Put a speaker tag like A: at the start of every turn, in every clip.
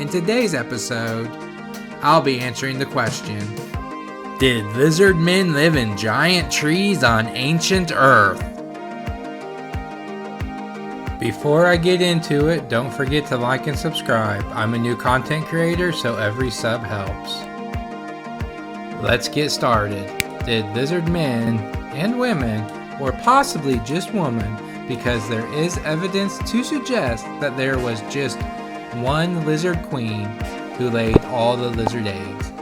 A: In today's episode, I'll be answering the question, did lizard men live in giant trees on ancient Earth? Before I get into it, don't forget to like and subscribe. I'm a new content creator, so every sub helps. Let's get started. Did lizard men and women, or possibly just women, because there is evidence to suggest that there was just one lizard queen who laid all the lizard eggs,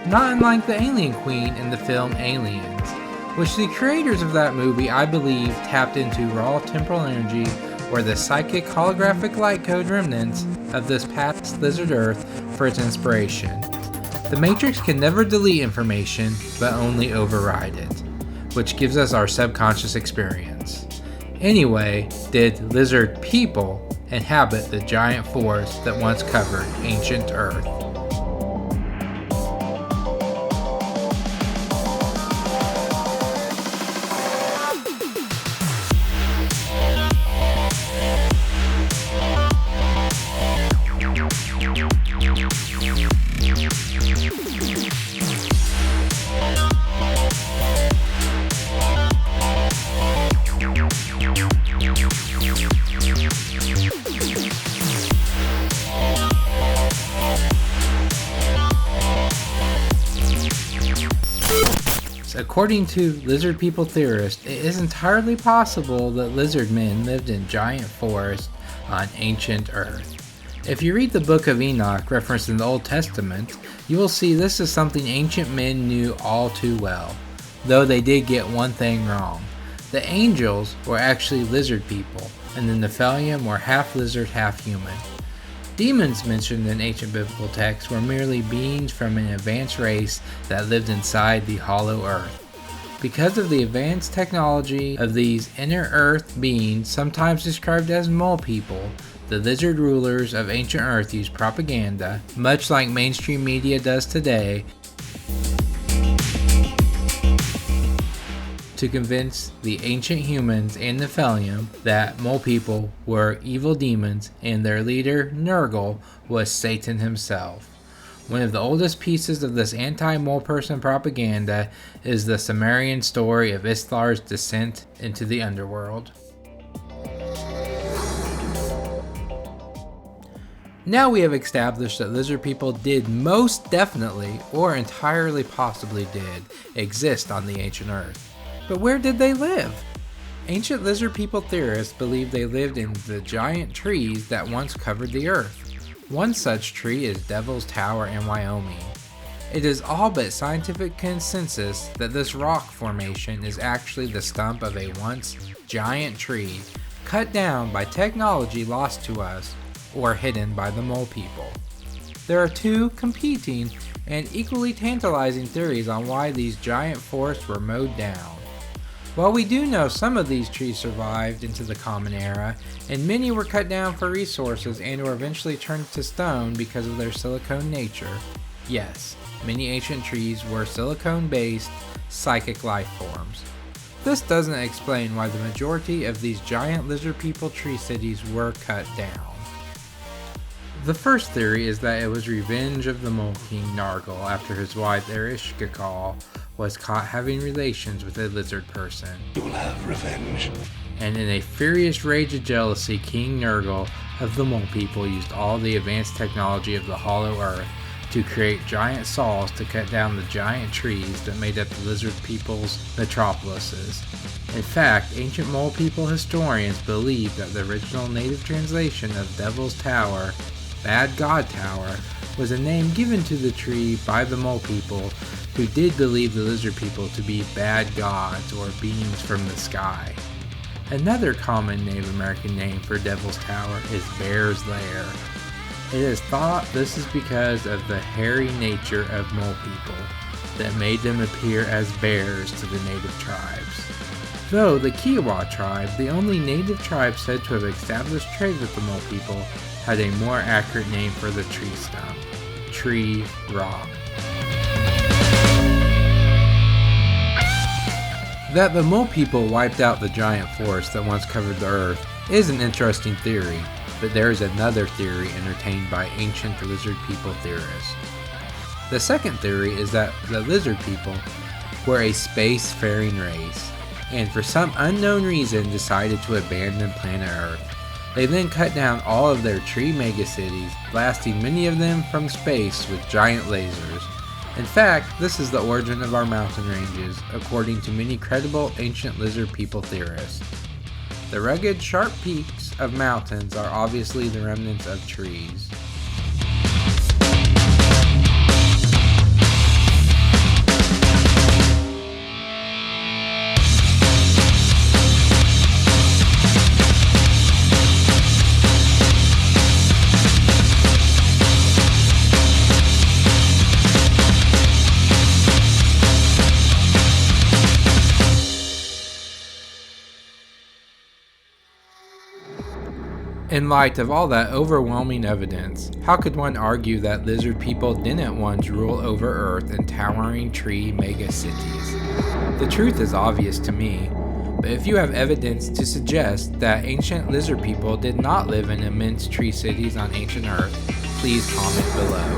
A: not unlike the alien queen in the film Aliens, which the creators of that movie, I believe, tapped into raw temporal energy or the psychic holographic light code remnants of this past lizard Earth for its inspiration. The Matrix can never delete information, but only override it, which gives us our subconscious experience. Anyway, did lizard people inhabit the giant forest that once covered ancient Earth? According to lizard people theorists, it is entirely possible that lizard men lived in giant forests on ancient Earth. If you read the Book of Enoch referenced in the Old Testament, you will see this is something ancient men knew all too well, though they did get one thing wrong. The angels were actually lizard people, and the Nephilim were half lizard, half human. Demons mentioned in ancient biblical texts were merely beings from an advanced race that lived inside the hollow earth. Because of the advanced technology of these inner earth beings, sometimes described as mole people, the lizard rulers of ancient Earth used propaganda, much like mainstream media does today, to convince the ancient humans and Nephilim that mole people were evil demons and their leader, Nurgle, was Satan himself. One of the oldest pieces of this anti-mole person propaganda is the Sumerian story of Isthar's descent into the underworld. Now we have established that lizard people did most definitely, or entirely possibly did, exist on the ancient Earth. But where did they live? Ancient lizard people theorists believe they lived in the giant trees that once covered the Earth. One such tree is Devil's Tower in Wyoming. It is all but scientific consensus that this rock formation is actually the stump of a once giant tree cut down by technology lost to us or hidden by the mole people. There are two competing and equally tantalizing theories on why these giant forests were mowed down. While we do know some of these trees survived into the Common Era, and many were cut down for resources and were eventually turned to stone because of their silicone nature, yes, many ancient trees were silicone-based psychic life forms. This doesn't explain why the majority of these giant lizard people tree cities were cut down. The first theory is that it was revenge of the Mole King Nargle after his wife Ereshkigal was caught having relations with a lizard person.
B: You will have revenge.
A: And in a furious rage of jealousy, King Nurgle of the Mole People used all the advanced technology of the Hollow Earth to create giant saws to cut down the giant trees that made up the lizard people's metropolises. In fact, ancient Mole People historians believe that the original native translation of Devil's Tower, Bad God Tower, was a name given to the tree by the Mole People, who did believe the lizard people to be bad gods or beings from the sky. Another common Native American name for Devil's Tower is Bear's Lair. It is thought this is because of the hairy nature of mole people that made them appear as bears to the native tribes. Though the Kiowa tribe, the only native tribe said to have established trade with the mole people, had a more accurate name for the tree stump: Tree Rock. That the mole people wiped out the giant forest that once covered the earth is an interesting theory. but there is another theory entertained by ancient lizard people theorists. The second theory is that the lizard people were a space-faring race, and for some unknown reason decided to abandon planet Earth. They then cut down all of their tree megacities, blasting many of them from space with giant lasers. In fact, this is the origin of our mountain ranges, according to many credible ancient lizard people theorists. The rugged, sharp peaks of mountains are obviously the remnants of trees. In light of all that overwhelming evidence, how could one argue that lizard people didn't once rule over Earth in towering tree megacities? The truth is obvious to me, but if you have evidence to suggest that ancient lizard people did not live in immense tree cities on ancient Earth, please comment below.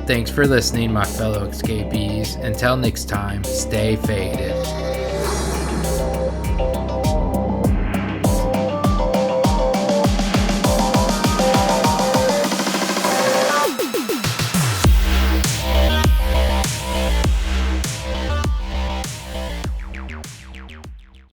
A: Thanks for listening, my fellow escapees. Until next time, stay faded.